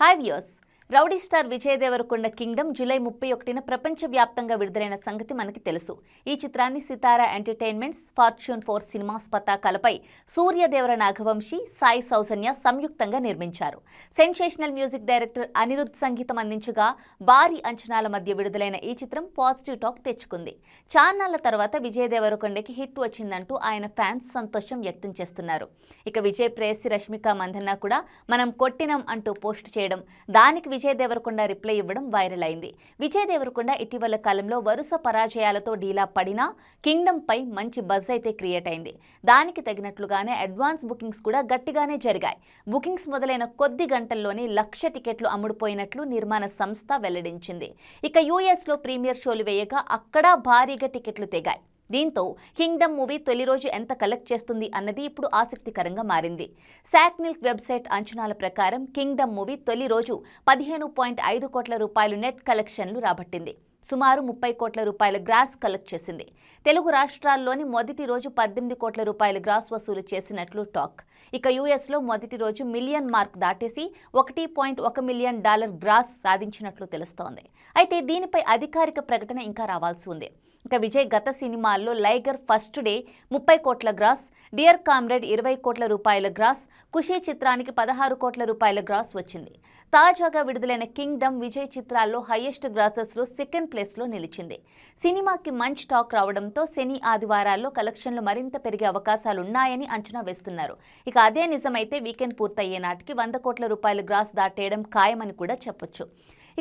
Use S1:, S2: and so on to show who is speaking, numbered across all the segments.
S1: Hi viewers, rowdy star Vijay Deverakonda Kingdom July 31న ప్రపంచవ్యాప్తంగా విడుదలైన సంగతి మనకి తెలుసు. ఈ చిత్రాన్ని సితారా ఎంటర్టైన్మెంట్స్, ఫార్చ్యూన్ 4 సినిమాస్ పతాకాలపై సూర్యదేవర నాగవంశీ, సాయి సౌజన్య సంయుక్తంగా నిర్మించారు. సెన్సేషనల్ మ్యూజిక్ డైరెక్టర్ అనిరుద్ సంగీతం అందించగా భారీ అంచనాల మధ్య విడుదలైన ఈ చిత్రం పాజిటివ్ టాక్ తెచ్చుకుంది. చాన్నాళ్ల తర్వాత విజయ్ దేవరకొండకి హిట్ వచ్చిందంటూ ఆయన ఫ్యాన్స్ సంతోషం వ్యక్తం చేస్తున్నారు. ఇక విజయ్ ప్రేయసి రష్మిక మందన్న కూడా మనం కొట్టినం అంటూ పోస్ట్ చేయడం, దానికి విజయ్ దేవరకొండ రిప్లై ఇవ్వడం వైరల్ అయింది. విజయ్ దేవరకొండ ఇటీవల కాలంలో వరుస పరాజయాలతో డీలా పడినా కింగ్డమ్ పై మంచి బజ్ అయితే క్రియేట్ అయింది. దానికి తగినట్లుగానే అడ్వాన్స్ బుకింగ్స్ కూడా గట్టిగానే జరిగాయి. బుకింగ్స్ మొదలైన కొద్ది గంటల్లోనే 1,00,000 టికెట్లు అమ్ముడుపోయినట్లు నిర్మాణ సంస్థ వెల్లడించింది. ఇక యూఎస్లో ప్రీమియర్ షోలు వేయగా అక్కడ భారీగా టికెట్లు తెగాయి. దీంతో కింగ్డమ్ మూవీ తొలి రోజు ఎంత కలెక్ట్ చేస్తుంది అన్నది ఇప్పుడు ఆసక్తికరంగా మారింది. శాక్నిల్క్ వెబ్సైట్ అంచనాల ప్రకారం కింగ్డమ్ మూవీ తొలి రోజు 15.5 కోట్ల రూపాయలు నెట్ కలెక్షన్లు రాబట్టింది. సుమారు 30 కోట్ల రూపాయల గ్రాస్ కలెక్ట్ చేసింది. తెలుగు రాష్ట్రాల్లోని మొదటి రోజు 18 కోట్ల రూపాయల గ్రాస్ వసూలు చేసినట్లు టాక్. ఇక యూఎస్లో మొదటి రోజు మిలియన్ మార్క్ దాటేసి $1.1 మిలియన్ గ్రాస్ సాధించినట్లు తెలుస్తోంది. అయితే దీనిపై అధికారిక ప్రకటన ఇంకా రావాల్సి ఉంది. ఇక విజయ్ గత సినిమాల్లో లైగర్ ఫస్ట్ డే 30 కోట్ల గ్రాస్, డియర్ కామ్రేడ్ 20 కోట్ల రూపాయల గ్రాస్, ఖుషీ చిత్రానికి 16 కోట్ల రూపాయల గ్రాస్ వచ్చింది. తాజాగా విడుదలైన కింగ్డమ్ విజయ్ చిత్రాల్లో హైయెస్ట్ గ్రాసెస్లో సెకండ్ ప్లేస్లో నిలిచింది. సినిమాకి మంచి టాక్ రావడంతో శని ఆదివారాల్లో కలెక్షన్లు మరింత పెరిగే అవకాశాలున్నాయని అంచనా వేస్తున్నారు. ఇక అదే నిజమైతే వీకెండ్ పూర్తయ్యే నాటికి 100 కోట్ల రూపాయల గ్రాస్ దాటేయడం ఖాయమని కూడా చెప్పొచ్చు.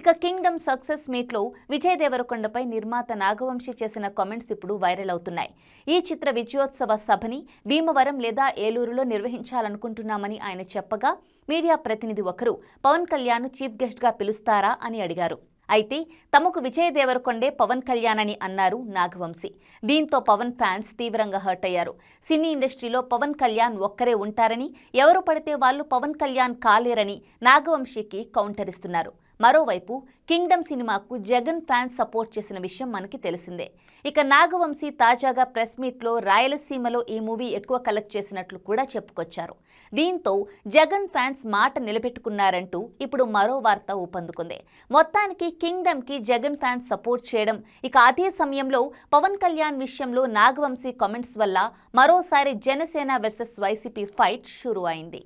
S1: ఇక కింగ్డమ్ సక్సెస్ మీట్లో విజయ్ దేవరకొండపై నిర్మాత నాగవంశీ చేసిన కామెంట్స్ ఇప్పుడు వైరల్ అవుతున్నాయి. ఈ చిత్ర విజయోత్సవ సభని భీమవరం లేదా ఏలూరులో నిర్వహించాలనుకుంటున్నామని ఆయన చెప్పగా, మీడియా ప్రతినిధి ఒకరు పవన్ కళ్యాణ్ చీఫ్ గెస్ట్గా పిలుస్తారా అని అడిగారు. అయితే తమకు విజయ్ దేవరకొండే పవన్ కళ్యాణ్ అని అన్నారు నాగవంశీ. దీంతో పవన్ ఫ్యాన్స్ తీవ్రంగా హర్ట్ అయ్యారు. సినీ ఇండస్ట్రీలో పవన్ కళ్యాణ్ ఒక్కరే ఉంటారని, ఎవరు పడితే వాళ్ళు పవన్ కళ్యాణ్ కాలేరని నాగవంశీకి కౌంటర్ ఇస్తున్నారు. మరోవైపు కింగ్డమ్ సినిమాకు జగన్ ఫ్యాన్స్ సపోర్ట్ చేసిన విషయం మనకి తెలిసిందే. ఇక నాగవంశీ తాజాగా ప్రెస్ మీట్లో రాయలసీమలో ఈ మూవీ ఎక్కువ కలెక్ట్ చేసినట్లు కూడా చెప్పుకొచ్చారు. దీంతో జగన్ ఫ్యాన్స్ మాట నిలబెట్టుకున్నారంటూ ఇప్పుడు మరో వార్త ఊపందుకుంది. మొత్తానికి కింగ్డమ్కి జగన్ ఫ్యాన్స్ సపోర్ట్ చేయడం, ఇక అదే సమయంలో పవన్ కళ్యాణ్ విషయంలో నాగవంశీ కామెంట్స్ వల్ల మరోసారి జనసేన వర్సెస్ వైసీపీ ఫైట్ షురూ అయింది.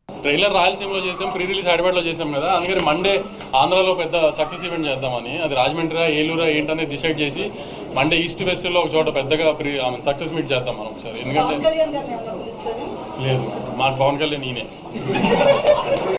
S2: ట్రైలర్ రాయలసీమలో చేసాం, ప్రీ రిలీజ్ హైదరాబాద్లో చేసాం కదా, అందుకని మండే ఆంధ్రాలో పెద్ద సక్సెస్ ఈవెంట్ చేద్దామని, అది రాజమండ్రి ఏలూరా ఏంటనేది డిసైడ్ చేసి మండే ఈస్ట్ వెస్ట్లో ఒక చోట పెద్దగా సక్సెస్ మీట్ చేద్దాం మనం ఒకసారి. ఎందుకంటే లేదు, మాకు పవన్ కళ్యాణ్ ఈయనే.